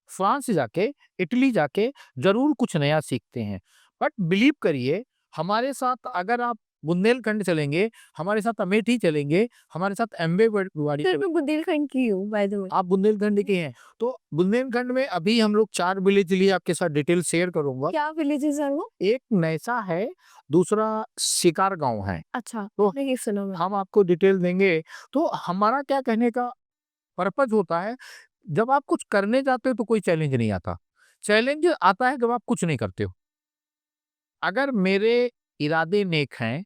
फ्रांस जाके, इटली जाके ज़रूर कुछ नया सीखते हैं। बट बिलीव करिए, हमारे साथ अगर आप बुंदेलखंड चलेंगे, हमारे साथ अमेठी चलेंगे, हमारे साथ अम्बे वाड़ी सर मैं बुंदेलखंड की हूँ बाय द वे। आप बुंदेलखंड के हैं। तो बुंदेलखंड में अभी हम लोग 4 विलेज लिए आपके साथ डिटेल शेयर करूँगा। क्या विलेजेस हैं वो? एक नैसा है, दूसरा शिकार गाँव है। अच्छा, तो नहीं सुना मैंने। हम आपको डिटेल देंगे। तो हमारा क्या कहने का पर्पज़ होता है, जब आप कुछ करने जाते हो तो कोई चैलेंज नहीं आता। चैलेंज आता है जब आप कुछ नहीं करते हो। अगर मेरे इरादे नेक हैं,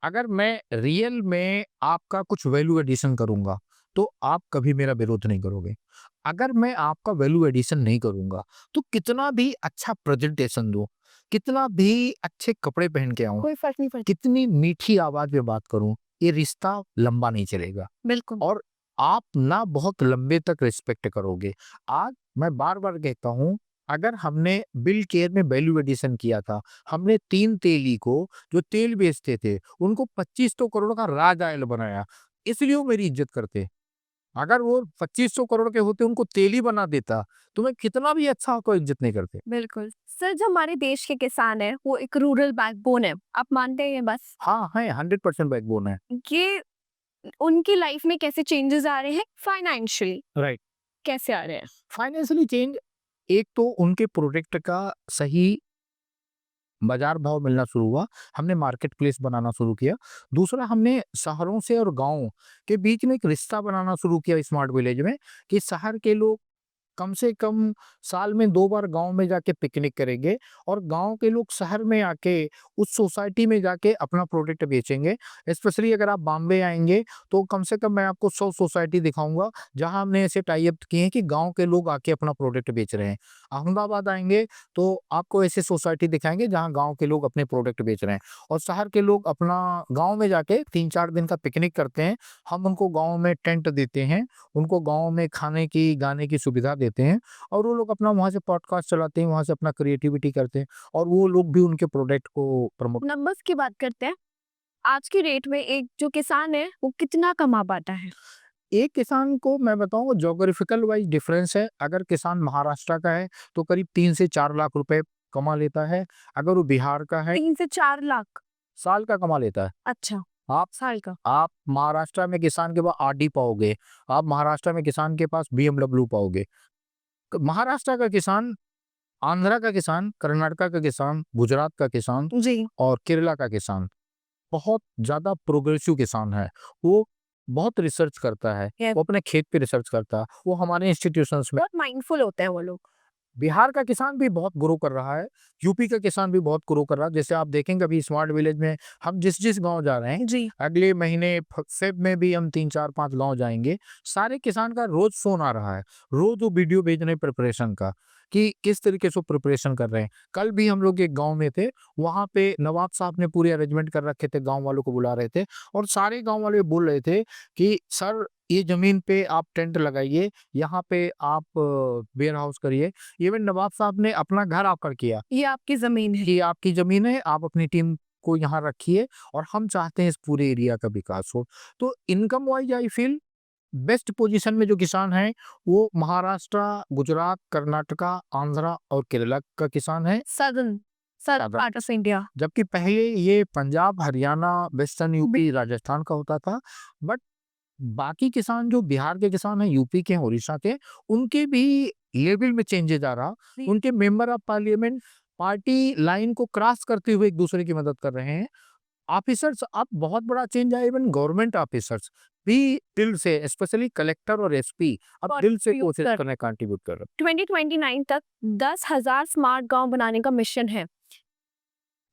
अगर मैं रियल में आपका कुछ वैल्यू एडिशन करूँगा, तो आप कभी मेरा विरोध नहीं करोगे। अगर मैं आपका वैल्यू एडिशन नहीं करूँगा, तो कितना भी अच्छा प्रेज़ेंटेशन दूँ, कितना भी अच्छे कपड़े पहन के आऊँ, कोई फर्क नहीं पड़ता। कितनी मीठी आवाज़ में बात करूँ, ये रिश्ता लंबा नहीं चलेगा बिल्कुल। और आप ना बहुत लंबे तक रिस्पेक्ट करोगे। आज मैं बार-बार कहता हूँ, अगर हमने बिल केयर में वैल्यू एडिशन किया था, हमने 3 तेली को जो तेल बेचते थे, उनको 2500 करोड़ का राज आयल बनाया, इसलिए वो मेरी इज़्ज़त करते। अगर वो 2500 करोड़ के होते, उनको तेली बना देता, तो मैं कितना भी अच्छा हो, कोई इज़्ज़त नहीं करते। बिल्कुल। सर जो हमारे देश के किसान हैं, वो एक रूरल बैकबोन है। आप मानते हैं ये बस? हाँ, है 100% बैकबोन है। ये उनकी लाइफ में कैसे चेंजेस आ रहे हैं फाइनेंशियली? राइट। कैसे आ रहे हैं? फाइनेंशियली चेंज, एक तो उनके प्रोडक्ट का सही बाजार भाव मिलना शुरू हुआ, हमने मार्केट प्लेस बनाना शुरू किया। दूसरा, हमने शहरों से और गाँव के बीच में एक रिश्ता बनाना शुरू किया स्मार्ट विलेज में, कि शहर के लोग कम से कम साल में 2 बार गाँव में जाके पिकनिक करेंगे और गाँव के लोग शहर में आके उस सोसाइटी में जाके अपना प्रोडक्ट बेचेंगे। स्पेशली अगर आप बॉम्बे आएँगे, तो कम से कम मैं आपको 100 सोसाइटी दिखाऊँगा, जहाँ हमने ऐसे टाई अप किए हैं कि गाँव के लोग आके अपना प्रोडक्ट बेच रहे हैं। अहमदाबाद आएँगे, तो आपको ऐसे सोसाइटी दिखाएँगे जहाँ गाँव के लोग अपने प्रोडक्ट बेच रहे हैं और शहर के लोग अपना गाँव में जाके 3-4 दिन का पिकनिक करते हैं। हम उनको गाँव में टेंट देते हैं, उनको गाँव में खाने की, गाने की सुविधा देते हैं और वो लोग अपना वहाँ से पॉडकास्ट चलाते हैं, वहाँ से अपना क्रिएटिविटी करते हैं और वो लोग भी उनके प्रोडक्ट को प्रमोट। नंबर्स की बात करते हैं। आज की डेट में एक जो किसान है, वो कितना कमा पाता है? एक किसान को मैं बताऊँ, ज्योग्राफिकल वाइज़ डिफरेंस है। अगर किसान महाराष्ट्र का है, तो करीब 3 से 4 लाख रुपए कमा लेता है। अगर वो बिहार का है, 3 से 4 लाख। साल का कमा लेता है। अच्छा, आप साल का। आप महाराष्ट्र में किसान के पास ऑडी पाओगे, आप महाराष्ट्र में किसान के पास बीएमडब्ल्यू पाओगे। महाराष्ट्र का किसान, आंध्रा का किसान, कर्नाटका का किसान, गुजरात का किसान जी। और केरला का किसान बहुत ज़्यादा प्रोग्रेसिव किसान है। वो बहुत रिसर्च करता है, ये वो अपने खेत पे रिसर्च करता है, वो हमारे इंस्टीट्यूशंस में बहुत माइंडफुल होते हैं वो लोग। बिहार का किसान भी बहुत ग्रो कर रहा है, यूपी का किसान भी बहुत ग्रो कर रहा है। जैसे आप देखेंगे अभी स्मार्ट विलेज में हम जिस गांव जा रहे हैं, जी। अगले महीने फेब में भी हम 3 4 5 गांव जाएंगे। सारे किसान का रोज फोन आ रहा है, रोज वो वीडियो भेजने प्रिपरेशन का कि किस तरीके से प्रिपरेशन कर रहे हैं। कल भी हम लोग एक गांव में थे, वहां पे नवाब साहब ने पूरे अरेंजमेंट कर रखे थे, गांव वालों को बुला रहे थे और सारे गांव वाले बोल रहे थे कि सर ये जमीन पे आप टेंट लगाइए, यहाँ पे आप वेयर हाउस करिए। इवन नवाब साहब ने अपना घर आकर किया ये आपकी जमीन है। कि आपकी जमीन है, आप अपनी टीम को यहाँ रखिए और हम चाहते हैं इस पूरे एरिया का विकास हो। तो income wise I feel best position में जो किसान है वो महाराष्ट्र, गुजरात, कर्नाटका, आंध्रा और केरला का किसान है। Southern Southern। Part of India. जबकि पहले ये पंजाब, हरियाणा, वेस्टर्न यूपी, राजस्थान का होता था। बट बाकी किसान जो बिहार के किसान हैं, यूपी के हैं, उड़ीसा के, उनके भी लेवल में चेंजेज आ रहा। जी। उनके member of parliament party line को क्रॉस करते हुए एक दूसरे की मदद कर रहे हैं। ऑफिसर्स अब बहुत बड़ा चेंज आया, इवन गवर्नमेंट ऑफिसर्स भी दिल से, स्पेशली कलेक्टर और एसपी अब दिल से Contribute कोशिश कर- करने कंट्रीब्यूट कर रहे हैं। 2029 तक 10,000 स्मार्ट गांव बनाने का मिशन है,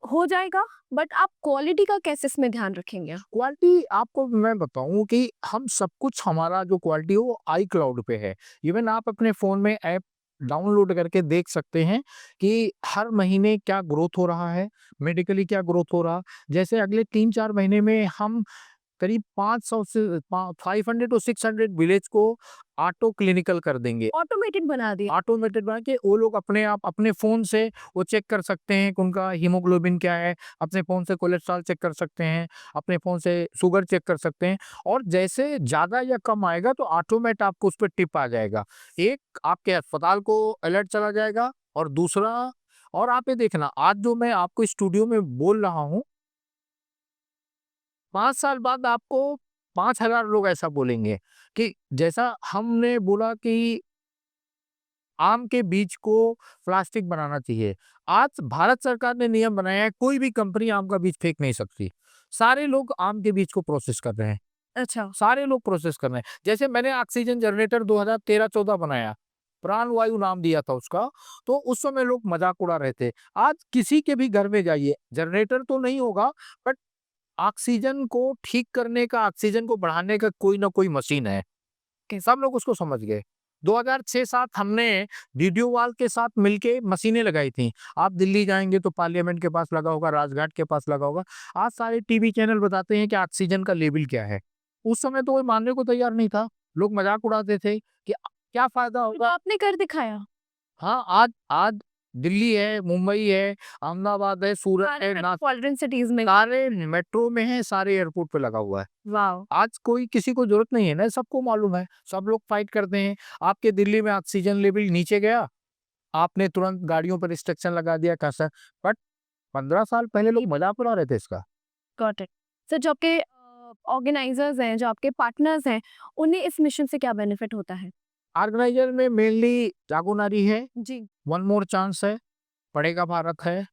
हो जाएगा। बट आप क्वालिटी का कैसे इसमें ध्यान रखेंगे? क्वालिटी आपको मैं बताऊं कि हम सब कुछ, हमारा जो क्वालिटी है वो आई क्लाउड पे है। इवन आप अपने फोन में ऐप डाउनलोड करके देख सकते हैं कि हर महीने क्या ग्रोथ हो रहा है, मेडिकली क्या ग्रोथ हो रहा। जैसे अगले 3 4 महीने में हम करीब 500 से 500 और 600 विलेज को ऑटो क्लिनिकल कर देंगे। ऑटोमेटेड बना दिया। ऑटोमेटेड बना के वो लोग अपने आप अपने फोन से वो चेक कर सकते हैं कि उनका हीमोग्लोबिन क्या है, अपने फोन से कोलेस्ट्रॉल चेक कर सकते हैं, अपने फोन से शुगर चेक कर सकते हैं। और जैसे ज्यादा या कम आएगा तो ऑटोमेट आपको उस पर टिप आ जाएगा। एक आपके अस्पताल को अलर्ट चला जाएगा और दूसरा, और आप ये देखना आज जो मैं आपको स्टूडियो में बोल रहा हूँ, 5 साल बाद आपको 5,000 लोग ऐसा बोलेंगे कि जैसा हमने बोला कि आम के बीज को प्लास्टिक बनाना चाहिए। आज भारत सरकार ने नियम बनाया है, कोई भी कंपनी आम का बीज फेंक नहीं सकती। सारे लोग आम के बीज को प्रोसेस कर रहे हैं, अच्छा। सारे लोग प्रोसेस कर रहे हैं। जैसे मैंने ऑक्सीजन जनरेटर 2013-14 बनाया, प्राण वायु नाम दिया था उसका, तो उस समय लोग मजाक उड़ा रहे थे। आज किसी के भी घर में जाइए, जनरेटर तो नहीं होगा बट ऑक्सीजन को ठीक करने का, ऑक्सीजन को बढ़ाने का कोई ना कोई मशीन है। सब लोग उसको समझ गए। 2006-7 हमने वीडियो वॉल के साथ मिलके मशीनें लगाई थी। आप दिल्ली जाएंगे तो पार्लियामेंट के पास लगा होगा, राजघाट के पास लगा होगा। आज सारे टीवी चैनल बताते हैं कि ऑक्सीजन का लेवल क्या है। उस समय तो कोई मानने को तैयार नहीं था, लोग मजाक उड़ाते थे कि क्या फायदा तो होगा। आपने कर दिखाया। हाँ, आज आज दिल्ली है, मुंबई है, अहमदाबाद है, सूरत सारे है, मेट्रोपॉलिटन सिटीज में। सारे मेट्रो में है, सारे एयरपोर्ट पे लगा हुआ है। वाओ। आज कोई किसी को जरूरत नहीं है ना, सबको मालूम है, सब लोग फाइट करते हैं। आपके दिल्ली में ऑक्सीजन लेवल नीचे गया, आपने तुरंत गाड़ियों पर रिस्ट्रिक्शन लगा दिया कैसा। बट 15 साल पहले लोग मजाक उड़ा रहे थे इसका। Got it. सर, जो आपके ऑर्गेनाइजर्स हैं, जो आपके पार्टनर्स हैं, उन्हें इस मिशन से क्या बेनिफिट होता है? ऑर्गेनाइजर में मेनली जागो नारी है, जी। वन मोर चांस है, पढ़ेगा भारत है,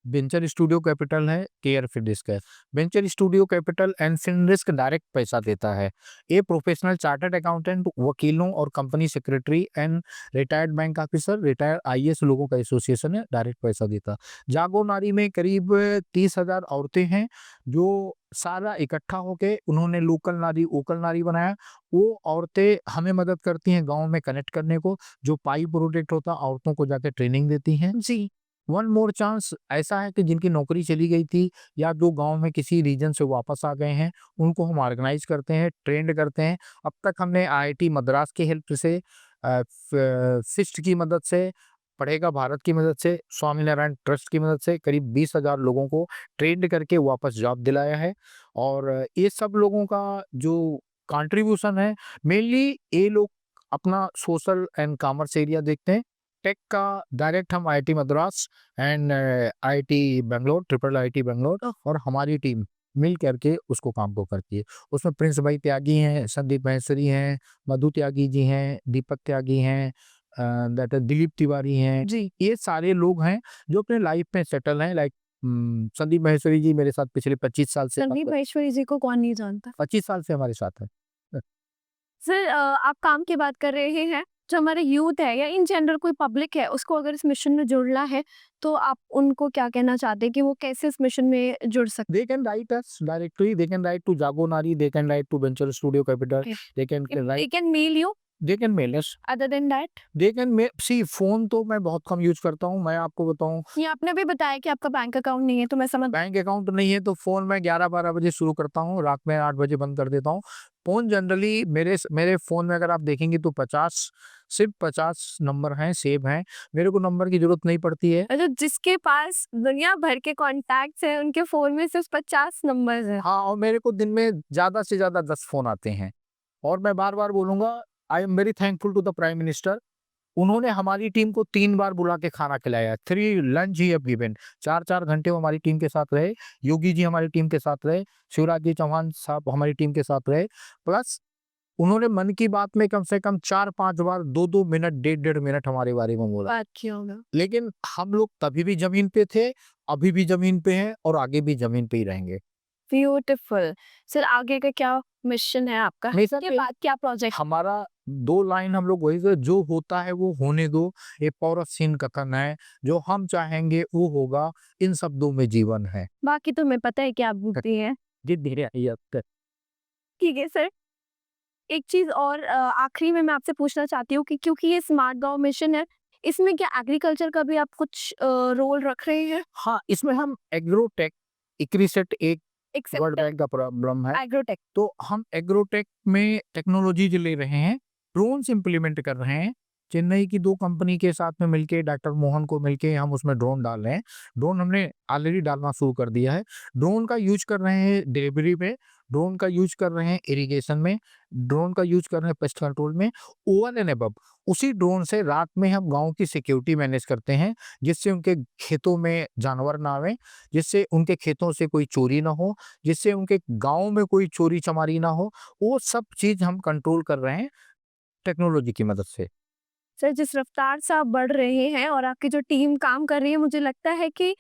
वेंचर स्टूडियो कैपिटल है, केयर फिनरिस्क है। Venture studio capital and Finrisk direct पैसा देता है। ये प्रोफेशनल चार्टर्ड अकाउंटेंट, वकीलों और company secretary and retired bank officer, retired IAS लोगों का एसोसिएशन है, डायरेक्ट पैसा देता। जागो नारी में करीब 30,000 औरतें हैं जो सारा इकट्ठा होके उन्होंने लोकल नारी ओकल नारी बनाया। वो औरतें हमें मदद करती हैं गांव में कनेक्ट करने को। जो पाई प्रोजेक्ट होता औरतों को जाके ट्रेनिंग देती हैं। जी। वन मोर चांस ऐसा है कि जिनकी नौकरी चली गई थी या जो गांव में किसी रीजन से वापस आ गए हैं, उनको हम ऑर्गेनाइज करते हैं, ट्रेंड करते हैं। अब तक हमने आईआईटी मद्रास की हेल्प से, सिस्ट की मदद से, पढ़ेगा भारत की मदद से, स्वामीनारायण ट्रस्ट की मदद से करीब 20,000 लोगों को ट्रेंड करके वापस जॉब दिलाया है। और ये सब लोगों का जो कंट्रीब्यूशन है, मेनली ये लोग अपना सोशल एंड कॉमर्स एरिया देखते हैं। टेक का डायरेक्ट हम IIT Madras and IIT Bangalore, triple IIT Bangalore और हमारी टीम मिल करके उसको काम को करती है। उसमें प्रिंस भाई त्यागी हैं, संदीप महेश्वरी हैं, मधु त्यागी जी हैं, दीपक त्यागी हैं, दैट दिलीप तिवारी हैं। जी। ये सारे लोग हैं जो अपने लाइफ में सेटल हैं। लाइक संदीप महेश्वरी जी मेरे साथ पिछले 25 साल से, संदीप महेश्वरी जी को कौन नहीं जानता? 25 साल से हमारे साथ है। सर, आप काम की बात कर रहे हैं, जो हमारे यूथ है या इन जनरल कोई पब्लिक है उसको अगर इस मिशन में जुड़ना है तो आप उनको क्या कहना चाहते हैं कि वो कैसे इस मिशन में जुड़ सकते They can write us directly. They can write to Jago Nari. They can write to Venture Studio Capital. Okay. They can हैं? write. They can mail you They can mail us. other than that? They can mail. See, phone तो मैं बहुत कम use करता हूँ। मैं आपको बताऊँ, ये आपने भी बताया कि आपका बैंक अकाउंट नहीं है तो मैं समझ बैंक अकाउंट नहीं है तो फोन मैं 11-12 बजे शुरू करता हूँ, रात में 8 बजे बंद कर देता हूँ। फोन जनरली मेरे फोन में अगर आप देखेंगे तो 50 नंबर हैं, सेव हैं। मेरे को नंबर की जरूरत नहीं पड़ती है। अच्छा, जिसके पास दुनिया भर के कॉन्टैक्ट्स हैं उनके फोन में सिर्फ 50 नंबर्स हैं। हाँ, और मेरे को दिन में ज्यादा से ज्यादा 10 फोन आते हैं। और मैं बार बार बोलूंगा, I am very thankful to the prime minister. उन्होंने हमारी टीम को 3 बार बुला के खाना खिलाया। 3 लंच ही हैव गिवन। 4-4 घंटे वो हमारी टीम के साथ रहे। योगी जी हमारी टीम के साथ रहे। शिवराज जी चौहान साहब हमारी टीम के साथ रहे। प्लस उन्होंने मन की बात में कम से कम 4-5 बार 2-2 मिनट, 1.5 मिनट हमारे बारे में बोला। बात किया होगा। लेकिन हम लोग तभी भी जमीन पे थे, अभी भी जमीन पे हैं और आगे भी जमीन पे ही रहेंगे। ब्यूटीफुल। सर आगे का क्या मिशन है आपका? मिशन के पे- बाद क्या प्रोजेक्ट? हमारा 2 लाइन हम लोग वही से, जो होता है वो होने दो, ये पौरव सीन कथन है। जो हम चाहेंगे वो होगा, इन शब्दों में जीवन है। बाकी तो मैं पता है कि आप भूखती हैं। जी धीरे ठीक है सर। एक चीज और आखिरी में मैं आपसे पूछना चाहती हूँ कि क्योंकि ये स्मार्ट गांव मिशन है, इसमें क्या एग्रीकल्चर का भी आप कुछ रोल रख रहे हैं? हाँ, इसमें हम एग्रोटेक, इक्रिसेट एक वर्ल्ड बैंक का प्रॉब्लम है, एग्रोटेक। तो हम एग्रोटेक में टेक्नोलॉजी ले रहे हैं, ड्रोन्स इम्प्लीमेंट कर रहे हैं। चेन्नई की 2 कंपनी के साथ में मिलके, डॉक्टर मोहन को मिलके हम उसमें ड्रोन डाल रहे हैं। ड्रोन हमने ऑलरेडी डालना शुरू कर दिया है। ड्रोन का यूज कर रहे हैं डिलीवरी में, ड्रोन का यूज कर रहे हैं इरिगेशन में, ड्रोन का यूज कर रहे हैं पेस्ट कंट्रोल में। ओवर एंड अबव उसी ड्रोन से रात में हम गांव की सिक्योरिटी मैनेज करते हैं, जिससे उनके खेतों में जानवर ना आवे, जिससे उनके खेतों से कोई चोरी ना हो, जिससे उनके गांव में कोई चोरी चमारी ना हो। वो सब चीज हम कंट्रोल कर रहे हैं टेक्नोलॉजी की मदद से। सर जिस रफ्तार से आप बढ़ रहे हैं और आपकी जो टीम काम कर रही है, मुझे लगता है कि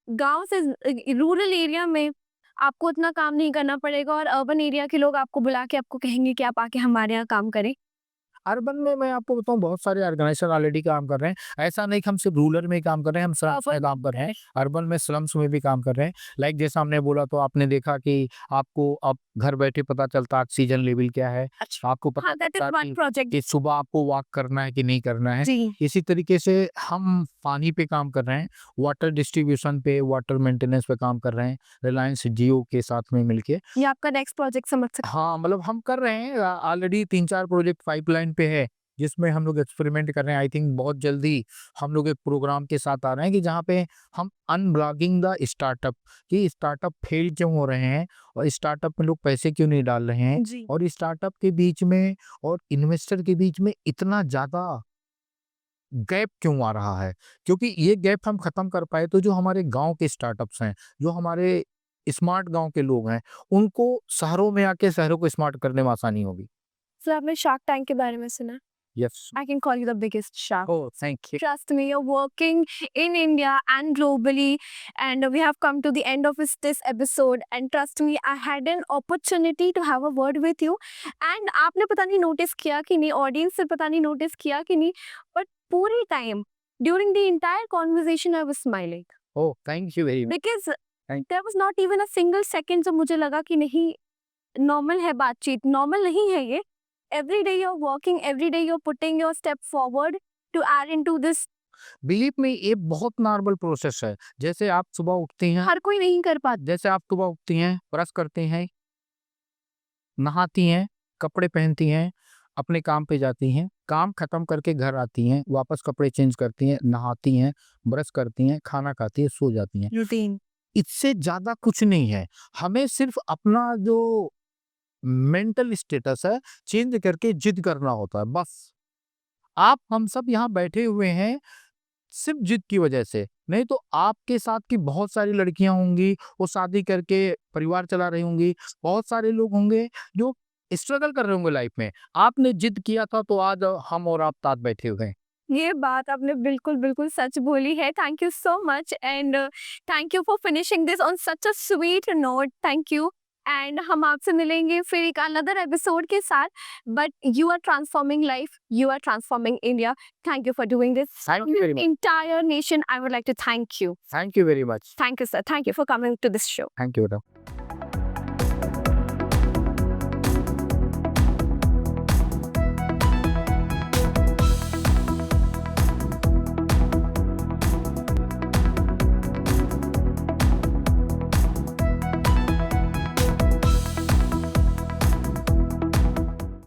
गांव से रूरल एरिया में आपको उतना काम नहीं करना पड़ेगा और अर्बन एरिया के लोग आपको बुला के आपको कहेंगे कि आप आके हमारे यहाँ काम करें। अर्बन में मैं आपको बताऊं, बहुत सारे ऑर्गेनाइजेशन ऑलरेडी काम कर रहे हैं। ऐसा नहीं कि हम सिर्फ रूरल में ही काम कर रहे हैं, हम स्लम्स में काम कर रहे हैं, अर्बन में स्लम्स में भी काम कर रहे हैं। लाइक जैसा हमने बोला, तो आपने देखा कि आपको अब घर बैठे पता चलता ऑक्सीजन लेवल क्या है, आपको पता हाँ, that is चलता one project। कि सुबह आपको वॉक करना है कि नहीं करना है। जी। इसी तरीके से हम पानी पे काम कर रहे हैं, वाटर डिस्ट्रीब्यूशन पे, वाटर मेंटेनेंस पे काम कर रहे हैं, रिलायंस जियो के साथ में मिलके। ये आपका नेक्स्ट प्रोजेक्ट समझ सकते हाँ, मतलब हम कर रहे हैं, ऑलरेडी 3-4 प्रोजेक्ट पाइपलाइन पे है, जिसमें हम लोग एक्सपेरिमेंट कर रहे हैं। आई थिंक बहुत जल्दी हम लोग एक प्रोग्राम के साथ आ रहे हैं कि जहाँ पे हम अनब्लॉगिंग द स्टार्टअप, कि स्टार्टअप फेल क्यों हो रहे हैं और स्टार्टअप में लोग पैसे क्यों नहीं डाल रहे हैं, जी। और स्टार्टअप के बीच में और इन्वेस्टर के बीच में इतना ज्यादा गैप क्यों आ रहा है। क्योंकि ये गैप हम खत्म कर पाए तो जो हमारे गांव के स्टार्टअप्स हैं, जो हमारे स्मार्ट गांव के लोग हैं, उनको शहरों में आके शहरों को स्मार्ट करने में आसानी होगी। सर आपने शार्क टैंक के बारे में सुना? Yes. I can call you the biggest shark. Oh, thank you. Trust me, you're working in India and globally, and we have come to the end of this episode. And trust me, I had an opportunity to have a word with you. And आपने पता नहीं notice किया कि नहीं, audience से पता नहीं notice किया कि नहीं, but पूरी time during the entire conversation I was smiling oh, thank you very much. because Thank- there was not even a single second जब मुझे लगा कि नहीं normal है बातचीत, normal नहीं है ये। Every day you're working, every day you're putting your step forward to add into this। Believe में ये बहुत नॉर्मल प्रोसेस है। जैसे आप सुबह उठती हैं, हर कोई नहीं कर पाता। जैसे आप सुबह उठती हैं, ब्रश करती हैं, नहाती हैं, कपड़े पहनती हैं, अपने काम पे जाती हैं, काम खत्म करके घर आती हैं, वापस कपड़े चेंज करती हैं, नहाती हैं, ब्रश करती हैं, खाना खाती हैं, सो जाती हैं। रूटीन। इससे ज्यादा कुछ नहीं है। हमें सिर्फ अपना जो मेंटल स्टेटस है चेंज करके जिद करना होता है, बस। आप हम सब यहाँ बैठे हुए हैं सिर्फ जिद की वजह से, नहीं तो आपके साथ की बहुत सारी लड़कियां होंगी, वो शादी करके परिवार चला रही होंगी, बहुत सारे लोग होंगे जो स्ट्रगल कर रहे होंगे लाइफ में। आपने जिद किया था तो आज हम और आप साथ बैठे हुए हैं। ये बात आपने बिल्कुल बिल्कुल सच बोली है। Thank you so much and thank you for finishing this on such a sweet note. Thank you. And हम आपसे मिलेंगे फिर एक अनदर एपिसोड के साथ. But you are transforming life, you are transforming India. Thank you for doing this. Thank you very much. Entire nation, I would like to thank you. Thank you very much. Thank you, sir. Thank you for coming to this show. Thank you, madam.